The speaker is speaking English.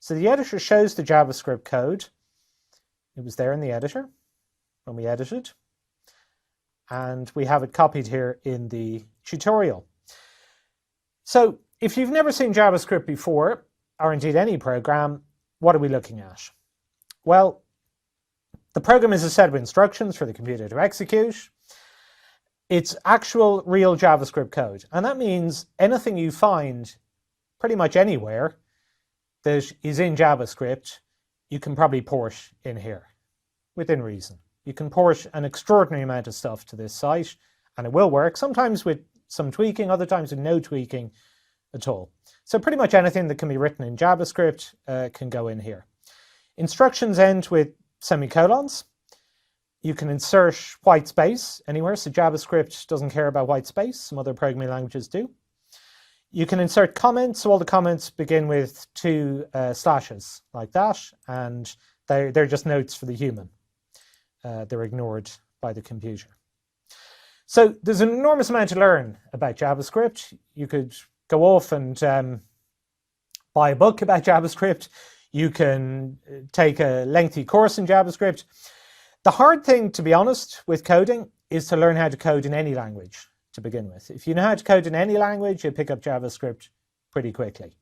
So the editor shows the JavaScript code. It was there in the editor when we edited. And we have it copied here in the tutorial. So if you've never seen JavaScript before, or indeed any program, what are we looking at? Well, the program is a set of instructions for the computer to execute. It's actual real JavaScript code. And that means anything you find pretty much anywhere that is in JavaScript, you can probably port in here within reason. You can port an extraordinary amount of stuff to this site and it will work, sometimes with some tweaking, other times with no tweaking at all. So pretty much anything that can be written in JavaScript can go in here. Instructions end with semicolons. You can insert white space anywhere, so JavaScript doesn't care about white space, some other programming languages do. You can insert comments, so all the comments begin with two slashes like that, and they're just notes for the human. They're ignored by the computer. So there's an enormous amount to learn about JavaScript. You could go off and buy a book about JavaScript. You can take a lengthy course in JavaScript. The hard thing, to be honest, with coding is to learn how to code in any language to begin with. If you know how to code in any language, you pick up JavaScript pretty quickly.